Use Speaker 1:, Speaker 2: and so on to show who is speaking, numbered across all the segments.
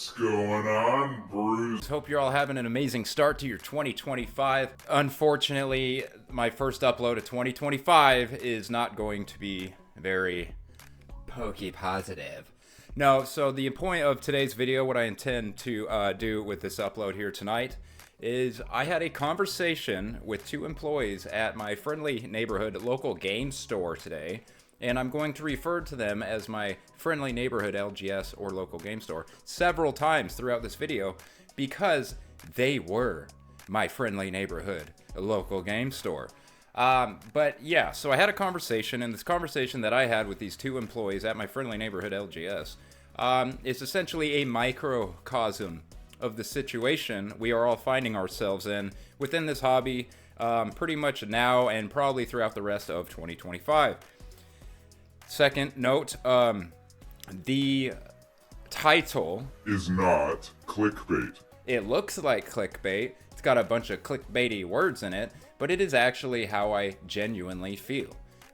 Speaker 1: What's going on, Bruce?
Speaker 2: Hope you're all having an amazing start to your 2025. Unfortunately, my first upload of 2025 is not going to be very Poke positive. No, so the point of today's video, what I intend to do with this upload here tonight, is I had a conversation with two employees at my friendly neighborhood local game store today. And I'm going to refer to them as my friendly neighborhood LGS or local game store several times throughout this video because they were my friendly neighborhood local game store. But yeah, so I had a conversation, and this conversation that I had with these two employees at my friendly neighborhood LGS is essentially a microcosm of the situation we are all finding ourselves in within this hobby pretty much now and probably throughout the rest of 2025. Second note, the title
Speaker 1: is not clickbait.
Speaker 2: It looks like clickbait. It's got a bunch of clickbaity words in it, but it is actually how I genuinely feel.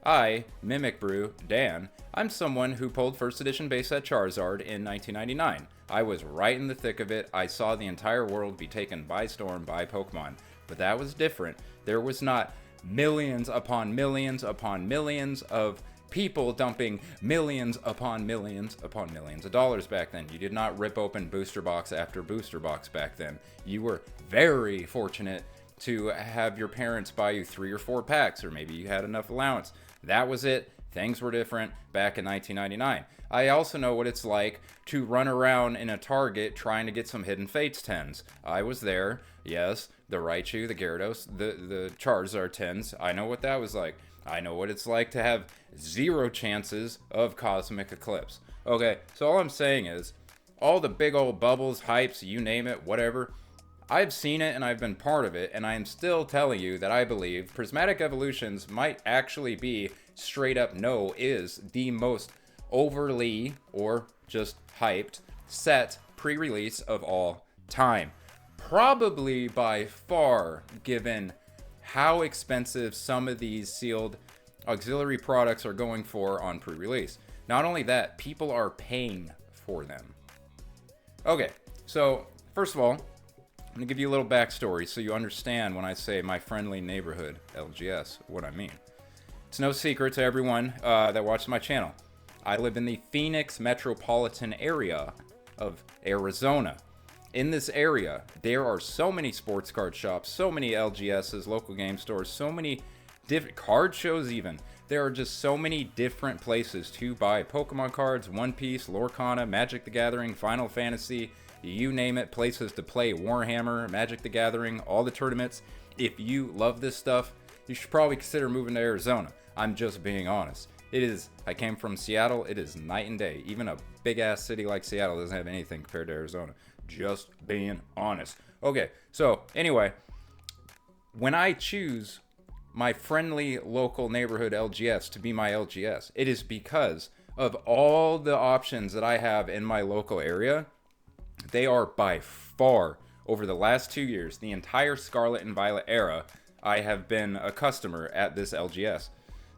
Speaker 2: I, MimikBrew, Dan, I'm someone who pulled first edition base set Charizard in 1999. I was right in the thick of it. I saw the entire world be taken by storm by Pokemon, but that was different. There was not millions upon millions upon millions of people dumping millions upon millions of dollars back then. You did not rip open booster box after booster box back then. You were very fortunate to have your parents buy you 3 or 4 packs, or maybe you had enough allowance. That was it. Things were different back in 1999. I also know what it's like to run around in a Target trying to get some Hidden Fates 10s. I was there. Yes, the Raichu, the Gyarados, the Charizard 10s. I know what that was like. I know what it's like to have 0 chances of Cosmic Eclipse. Okay, so all I'm saying is, all the big old bubbles, hypes, you name it, whatever, I've seen it and I've been part of it, and I am still telling you that I believe Prismatic Evolutions might actually be, straight up no, is the most overly, or just hyped, set pre-release of all time. Probably by far, given how expensive some of these sealed auxiliary products are going for on pre-release. Not only that, people are paying for them. Okay, so first of all, I'm gonna give you a little backstory so you understand when I say my friendly neighborhood LGS, what I mean. It's no secret to everyone that watches my channel. I live in the Phoenix metropolitan area of Arizona. In this area, there are so many sports card shops, so many LGSs, local game stores, so many different card shows even. There are just so many different places to buy Pokemon cards, One Piece, Lorcana, Magic the Gathering, Final Fantasy, you name it, places to play Warhammer, Magic the Gathering, all the tournaments. If you love this stuff, you should probably consider moving to Arizona. I'm just being honest. I came from Seattle, it is night and day. Even a big ass city like Seattle doesn't have anything compared to Arizona. Just being honest. Okay, so anyway, when I choose my friendly local neighborhood LGS to be my LGS, it is because of all the options that I have in my local area. They are by far, over the last 2 years, the entire Scarlet and Violet era, I have been a customer at this LGS.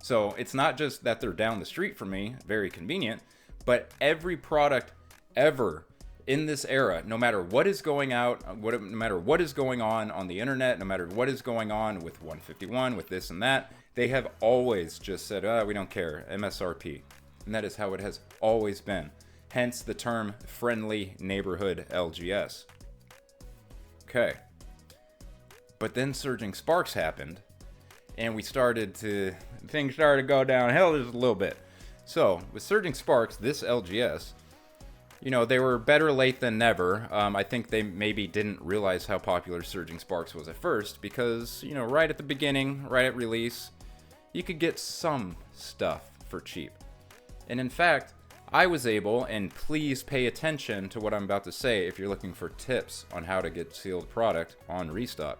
Speaker 2: So it's not just that they're down the street from me, very convenient, but every product ever in this era, no matter what is going out, no matter what is going on the internet, no matter what is going on with 151, with this and that, they have always just said, we don't care, MSRP. And that is how it has always been. Hence the term friendly neighborhood LGS. Okay. But then Surging Sparks happened, and things started to go downhill just a little bit. So, with Surging Sparks, this LGS, you know, they were better late than never. I think they maybe didn't realize how popular Surging Sparks was at first because, you know, right at the beginning, right at release, you could get some stuff for cheap. And in fact, I was able, and please pay attention to what I'm about to say if you're looking for tips on how to get sealed product on restock.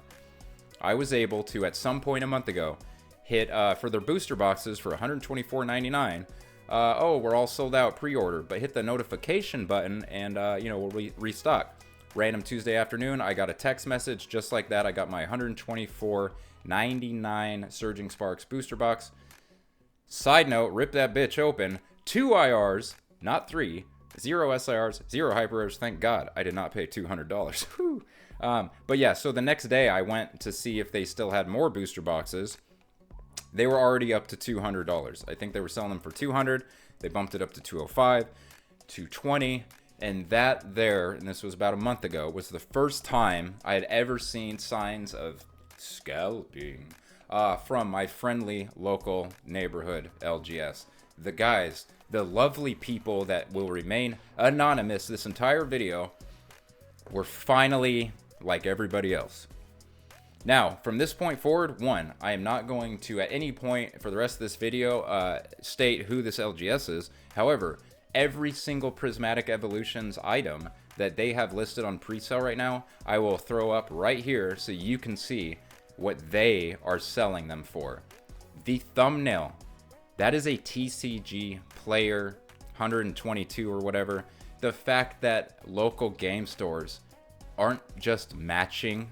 Speaker 2: I was able to, at some point a month ago, hit for their booster boxes for $124.99. We're all sold out pre-order, but hit the notification button and, we'll restock. Random Tuesday afternoon, I got a text message just like that. I got my $124.99 Surging Sparks booster box. Side note, rip that bitch open. 2 IRs, not 3. 0 SIRs, 0 hyper rares. Thank God I did not pay $200. Whew. But yeah, so the next day I went to see if they still had more booster boxes. They were already up to $200. I think they were selling them for $200. They bumped it up to $205, $220, and that there, and this was about a month ago, was the first time I had ever seen signs of scalping from my friendly local neighborhood LGS. The guys, the lovely people that will remain anonymous this entire video, were finally like everybody else. Now, from this point forward, one, I am not going to at any point for the rest of this video state who this LGS is. However, every single Prismatic Evolutions item that they have listed on pre-sale right now, I will throw up right here so you can see what they are selling them for. The thumbnail, that is a TCG player 122 or whatever. The fact that local game stores aren't just matching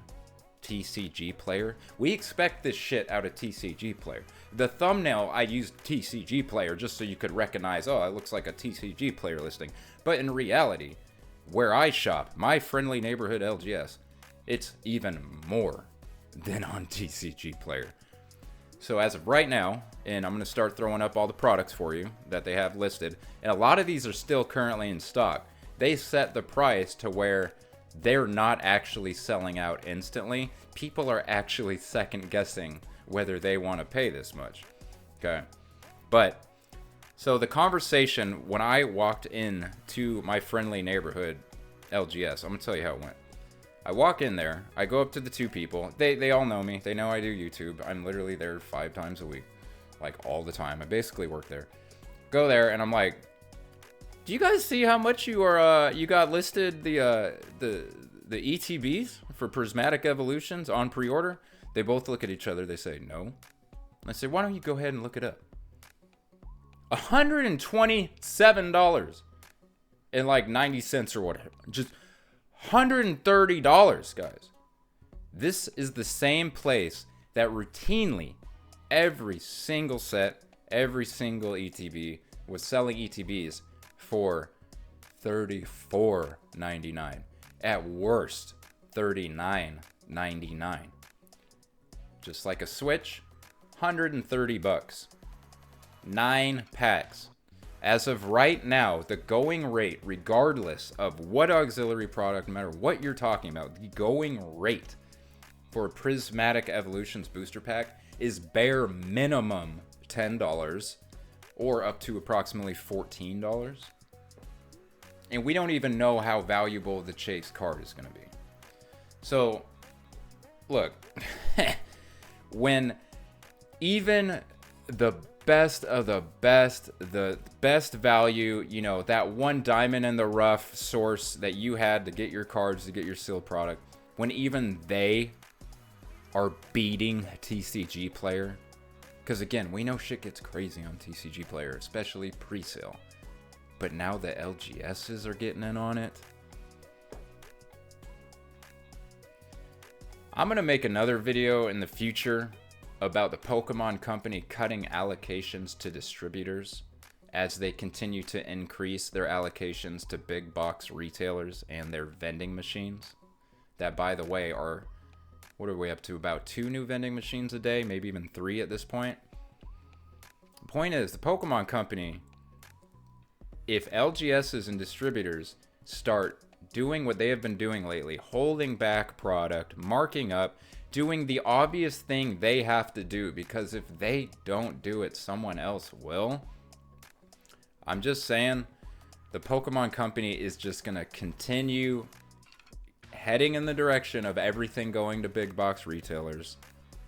Speaker 2: TCG player. We expect this shit out of TCG player. The thumbnail, I used TCG player just so you could recognize, oh, it looks like a TCG player listing. But in reality, where I shop, my friendly neighborhood LGS, it's even more than on TCG player. So as of right now, and I'm going to start throwing up all the products for you that they have listed, and a lot of these are still currently in stock. They set the price to where they're not actually selling out instantly. People are actually second guessing whether they want to pay this much. Okay. But so the conversation when I walked in to my friendly neighborhood LGS, I'm going to tell you how it went. I walk in there, I go up to the two people. They all know me. They know I do YouTube. I'm literally there 5 times a week. Like all the time. I basically work there. Go there and I'm like, do you guys see how much you got listed the ETBs for Prismatic Evolutions on pre-order? They both look at each other. They say no. I say, why don't you go ahead and look it up? $127 and like 90 cents or whatever. Just $130, guys. This is the same place that routinely every single set, every single ETB was selling ETBs for $34.99. At worst, $39.99. Just like a Switch, 130 bucks. 9 packs. As of right now, the going rate, regardless of what auxiliary product, no matter what you're talking about, the going rate for a Prismatic Evolutions booster pack is bare minimum $10 or up to approximately $14. And we don't even know how valuable the Chase card is going to be. So, look, when even the best of the best value, you know, that one diamond in the rough source that you had to get your cards, to get your sealed product, when even they are beating TCG player, because again, we know shit gets crazy on TCG player, especially pre-sale. But now the LGSs are getting in on it. I'm going to make another video in the future about the Pokemon Company cutting allocations to distributors as they continue to increase their allocations to big box retailers and their vending machines. That, by the way, are, what are we up to? About 2 new vending machines a day, maybe even 3 at this point. The point is, the Pokemon Company, if LGSs and distributors start doing what they have been doing lately, holding back product, marking up, doing the obvious thing they have to do, because if they don't do it, someone else will. I'm just saying, the Pokemon Company is just going to continue heading in the direction of everything going to big box retailers,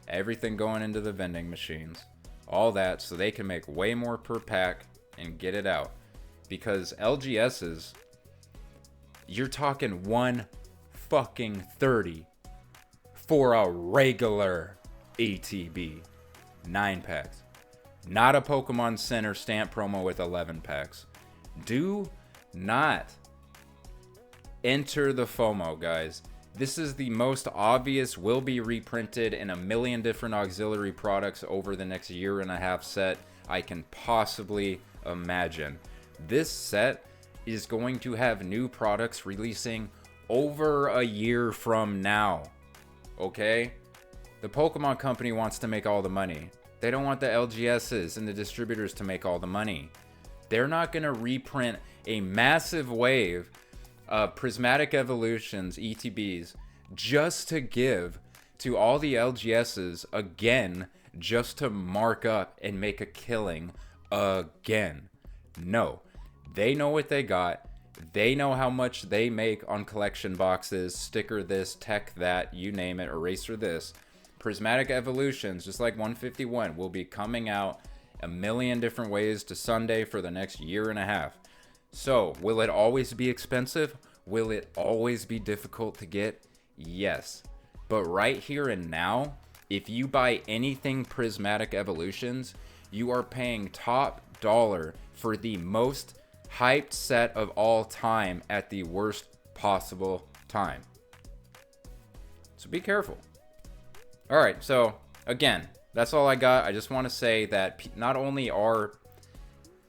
Speaker 2: everything going into the vending machines, all that, so they can make way more per pack and get it out. Because LGSs, you're talking $130 for a regular ATB 9 packs, not a Pokemon Center stamp promo with 11 packs. Do not enter the FOMO, guys. This is the most obvious, will be reprinted in a million different auxiliary products over the next 1.5 years set I can possibly imagine. This set is going to have new products releasing over a year from now. Okay? The Pokemon Company wants to make all the money. They don't want the LGSs and the distributors to make all the money. They're not going to reprint a massive wave of Prismatic Evolutions ETBs just to give to all the LGSs again, just to mark up and make a killing again. No. They know what they got. They know how much they make on collection boxes, sticker this, tech that, you name it, eraser this. Prismatic Evolutions, just like 151, will be coming out a million different ways to Sunday for the next year and a half. So, will it always be expensive? Will it always be difficult to get? Yes. But right here and now, if you buy anything Prismatic Evolutions, you are paying top dollar for the most hyped set of all time at the worst possible time. So be careful. All right, so again, that's all I got. I just want to say that not only are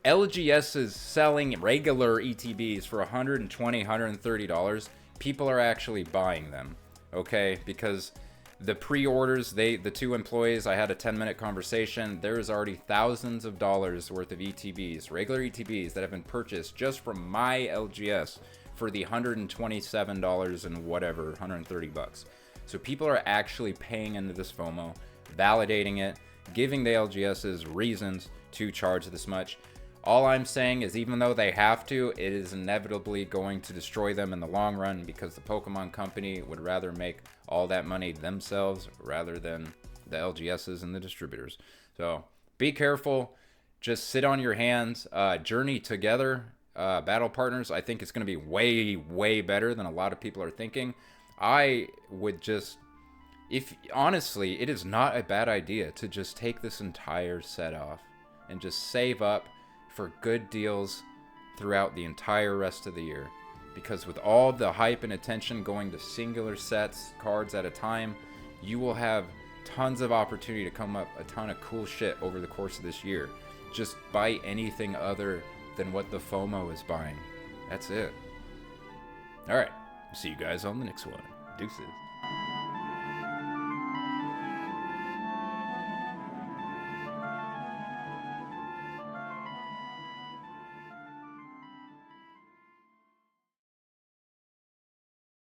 Speaker 2: LGSs selling regular ETBs for $120, $130, people are actually buying them, okay? Because the pre-orders, the two employees, I had a 10-minute conversation. There's already thousands of dollars worth of ETBs, regular ETBs, that have been purchased just from my LGS for the $127 and whatever, 130 bucks. So people are actually paying into this FOMO, validating it, giving the LGSs reasons to charge this much. All I'm saying is, even though they have to, it is inevitably going to destroy them in the long run, because the Pokemon Company would rather make all that money themselves rather than the LGSs and the distributors. So be careful. Just sit on your hands. Journey together. Battle partners, I think it's going to be way, way better than a lot of people are thinking. I would just, honestly, it is not a bad idea to just take this entire set off and just save up for good deals throughout the entire rest of the year. Because with all the hype and attention going to singular sets, cards at a time, you will have tons of opportunity to come up a ton of cool shit over the course of this year. Just buy anything other than what the FOMO is buying. That's it. Alright, see you guys on the next one. Deuces.